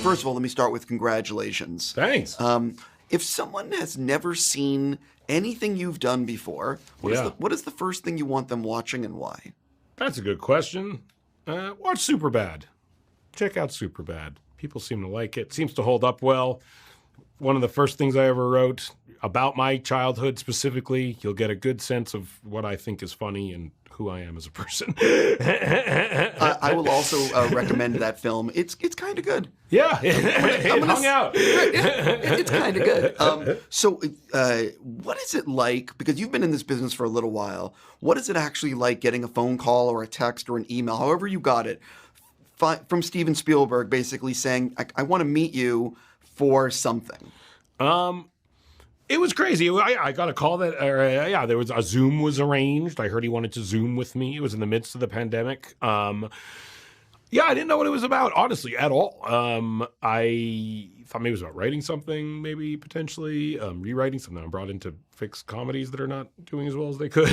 First of all, let me start with congratulations. Thanks. If someone has never seen anything you've done before, what is the first thing you want them watching and why? That's a good question. Watch Superbad. Check out Superbad. People seem to like it. Seems to hold up well. One of the first things I ever wrote about my childhood specifically. You'll get a good sense of what I think is funny and who I am as a person. I will also recommend that film. It's kind of good. Yeah, it hung out. It's kind of good. So what is it like, because you've been in this business for a little while, what is it actually like getting a phone call or a text or an email, however you got it, from Steven Spielberg basically saying, I want to meet you for something? It was crazy. I got a call that, there was a Zoom was arranged. I heard he wanted to Zoom with me. It was in the midst of the pandemic. I didn't know what it was about, honestly, at all. I thought maybe it was about writing something, maybe potentially, rewriting something. I'm brought in to fix comedies that are not doing as well as they could,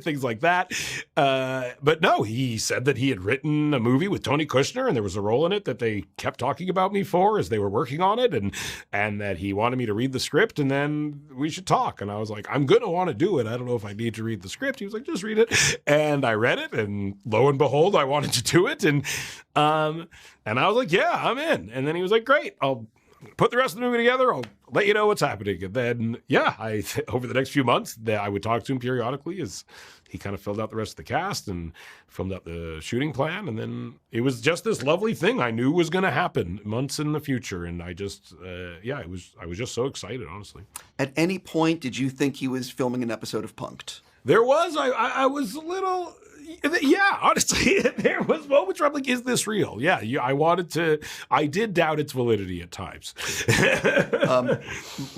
things like that. But no, he said that he had written a movie with Tony Kushner, and there was a role in it that they kept talking about me for as they were working on it, and that he wanted me to read the script, and then we should talk. And I was like, I'm going to want to do it. I don't know if I need to read the script. He was like, just read it. And I read it, and lo and behold, I wanted to do it. And I was like, yeah, I'm in. And then he was like, great, I'll put the rest of the movie together. I'll let you know what's happening. And then, over the next few months, I would talk to him periodically as he kind of filled out the rest of the cast and filmed out the shooting plan. And then it was just this lovely thing I knew was going to happen months in the future. And I just, I was just so excited, honestly. At any point, did you think he was filming an episode of Punk'd? There was. I was a little... Yeah, honestly, there was moments where I'm like, is this real? Yeah, I did doubt its validity at times.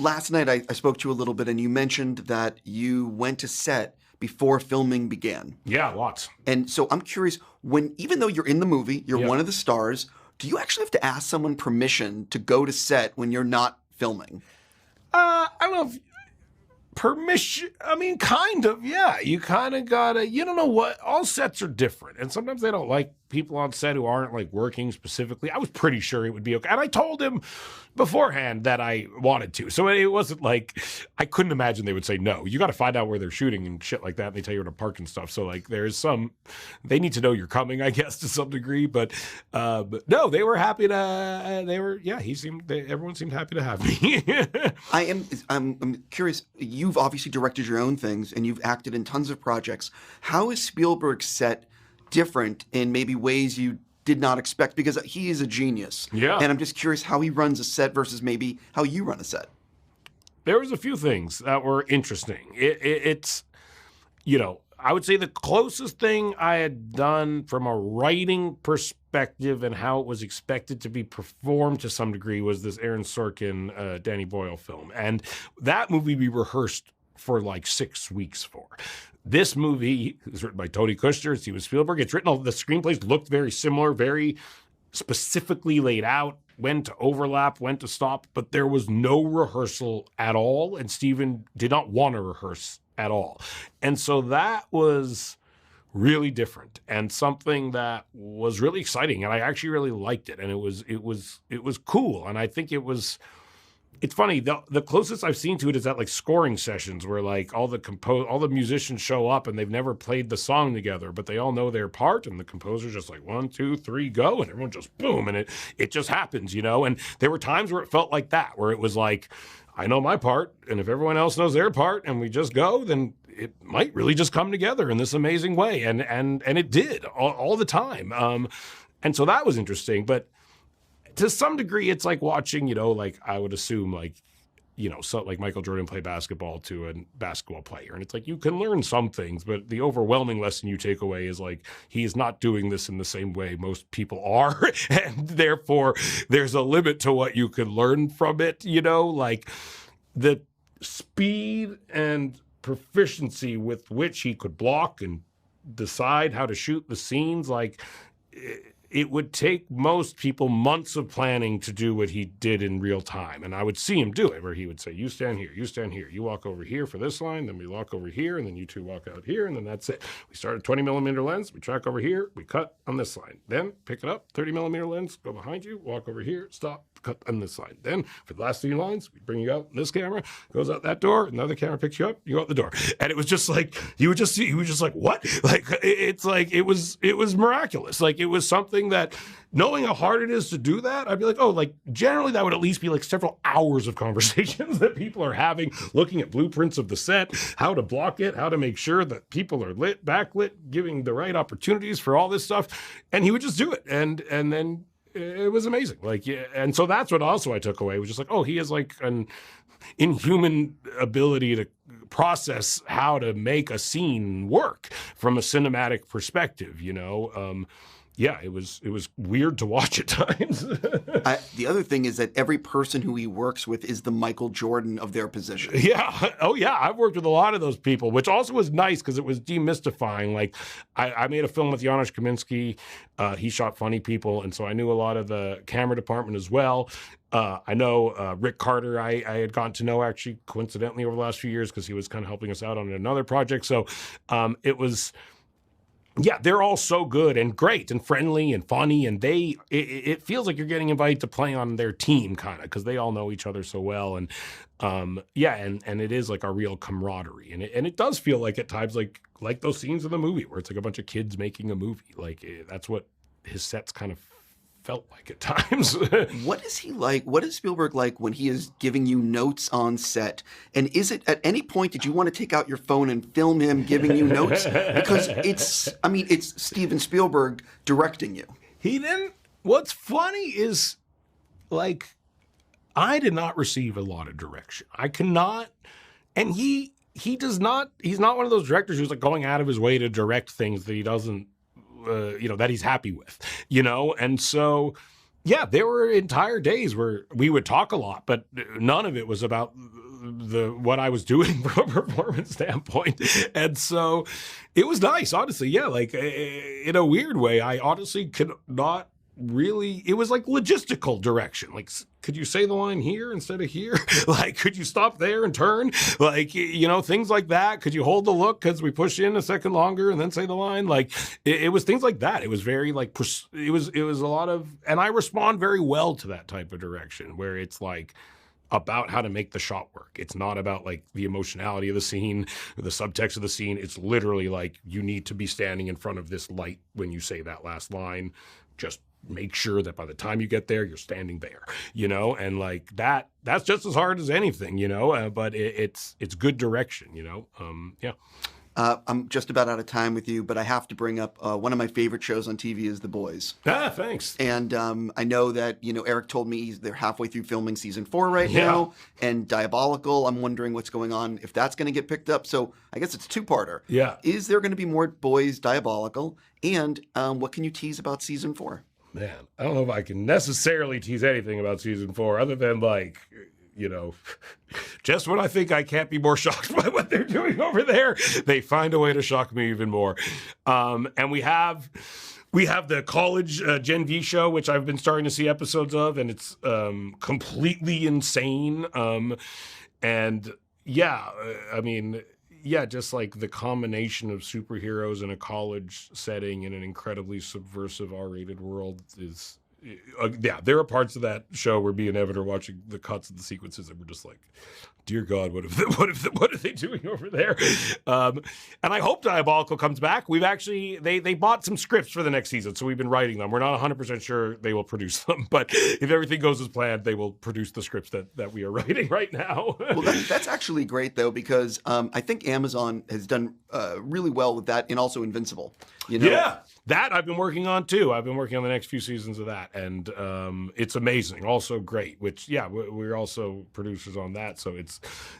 Last night, I spoke to you a little bit, and you mentioned that you went to set before filming began. Yeah, lots. And so I'm curious, even though you're in the movie, you're one of the stars, do you actually have to ask someone permission to go to set when you're not filming? I don't know if... Permission, I mean, kind of, yeah. You kind of gotta, you don't know what, all sets are different. And sometimes they don't like people on set who aren't like working specifically. I was pretty sure it would be okay. And I told him beforehand that I wanted to. So it wasn't like, I couldn't imagine they would say no. You got to find out where they're shooting and shit like that. And they tell you where to park and stuff. So like they need to know you're coming, I guess, to some degree. But no, they were happy to, everyone seemed happy to have me. I'm curious, you've obviously directed your own things and you've acted in tons of projects. How is Spielberg's set different in maybe ways you did not expect? Because he is a genius. Yeah. And I'm just curious how he runs a set versus maybe how you run a set. There was a few things that were interesting. It's, I would say the closest thing I had done from a writing perspective and how it was expected to be performed to some degree was this Aaron Sorkin, Danny Boyle film. And that movie we rehearsed for like 6 weeks for. This movie is written by Tony Kushner, Steven Spielberg. It's written, the screenplays looked very similar, very specifically laid out, when to overlap, when to stop, but there was no rehearsal at all, and Steven did not want to rehearse at all. And so that was really different and something that was really exciting, and I actually really liked it, and it was cool, and I think it's funny, the closest I've seen to it is at like scoring sessions where like all the musicians show up and they've never played the song together, but they all know their part and the composer's just like 1, 2, 3, go, and everyone just boom, and it just happens, And there were times where it felt like that, where it was like, I know my part, and if everyone else knows their part and we just go, then it might really just come together in this amazing way. And it did all the time. And so that was interesting, but to some degree, it's like watching, like I would assume like, so like Michael Jordan play basketball to a basketball player. And it's like, you can learn some things, but the overwhelming lesson you take away is like, he is not doing this in the same way most people are. And therefore there's a limit to what you can learn from it, like the speed and proficiency with which he could block and decide how to shoot the scenes. Like, it would take most people months of planning to do what he did in real time. And I would see him do it, where he would say, you stand here, you walk over here for this line, then we walk over here, and then you two walk out here, and then that's it. We start a 20 millimeter lens, we track over here, we cut on this line. Then pick it up, 30 millimeter lens, go behind you, walk over here, stop, cut on this line. Then for the last 3 lines, we bring you out in this camera, goes out that door, another camera picks you up, you go out the door. And it was just like, he was just like, what? Like, it's like, it was miraculous. Like, it was something that, knowing how hard it is to do that, I'd be like, oh, like, generally that would at least be like several hours of conversations that people are having, looking at blueprints of the set, how to block it, how to make sure that people are lit, backlit, giving the right opportunities for all this stuff. And he would just do it. And then it was amazing. Like, yeah, and so that's what also I took away, was just like, oh, he has like an inhuman ability to process how to make a scene work from a cinematic perspective, you know? Yeah, it was weird to watch at times. The other thing is that every person who he works with is the Michael Jordan of their position. Yeah. Oh, yeah. I've worked with a lot of those people, which also was nice because it was demystifying. Like, I made a film with Janusz Kaminski. He shot Funny People, and so I knew a lot of the camera department as well. I know Rick Carter, I had gotten to know actually coincidentally over the last few years because he was kind of helping us out on another project. So it was... Yeah, they're all so good and great and friendly and funny, and it feels like you're getting invited to play on their team, kind of, because they all know each other so well. And yeah, and it is like a real camaraderie, and it does feel like at times like those scenes in the movie where it's like a bunch of kids making a movie. Like, that's what his sets kind of felt like at times. What is he like? What is Spielberg like when he is giving you notes on set? And is it, at any point, did you want to take out your phone and film him giving you notes? Because it's Steven Spielberg directing you. He didn't. What's funny is, like, I did not receive a lot of direction. I cannot, and he does not, he's not one of those directors who's like going out of his way to direct things that he doesn't, that he's happy with, and so, yeah, there were entire days where we would talk a lot, but none of it was about what I was doing from a performance standpoint. And so it was nice, honestly. Yeah, like, in a weird way, I honestly could not really, it was like logistical direction. Like, could you say the line here instead of here? Like, could you stop there and turn? Like, things like that. Could you hold the look because we push in a second longer and then say the line? Like, it was things like that. It was very like, it was a lot of, and I respond very well to that type of direction where it's like about how to make the shot work. It's not about like the emotionality of the scene or the subtext of the scene. It's literally like, you need to be standing in front of this light when you say that last line. Just make sure that by the time you get there, you're standing there, and like that's just as hard as anything, but it's good direction, yeah. I'm just about out of time with you, but I have to bring up one of my favorite shows on TV is The Boys. Thanks. And I know that, Eric told me they're halfway through filming season 4 right now, and Diabolical, I'm wondering what's going on, if that's going to get picked up. So I guess it's a two-parter. Yeah. Is there going to be more Boys Diabolical? And what can you tease about season 4? Man, I don't know if I can necessarily tease anything about season 4 other than like, just when I think I can't be more shocked by what they're doing over there, they find a way to shock me even more. And we have the college Gen V show, which I've been starting to see episodes of, and it's completely insane. And yeah, just like the combination of superheroes in a college setting in an incredibly subversive R-rated world is, there are parts of that show where me and Evan are watching the cuts of the sequences and we're just like, dear God, what are they doing over there? And I hope Diabolical comes back. We've actually, they bought some scripts for the next season, so we've been writing them. We're not 100% sure they will produce them, but if everything goes as planned, they will produce the scripts that we are writing right now. Well, that's actually great, though, because I think Amazon has done really well with that, and also Invincible. Yeah, that I've been working on, too. I've been working on the next few seasons of that, and it's amazing. Also great, which, yeah, we're also producers on that, so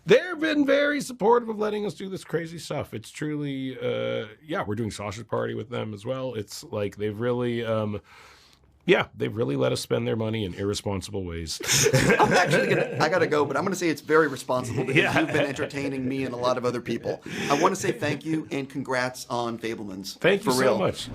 they've been very supportive of letting us do this crazy stuff. It's truly, we're doing Sausage Party with them as well. It's like they've really let us spend their money in irresponsible ways. I'm actually I gotta go, but I'm gonna say it's very responsible because you've been entertaining me and a lot of other people. I want to say thank you and congrats on Fabelmans. Thank you so much.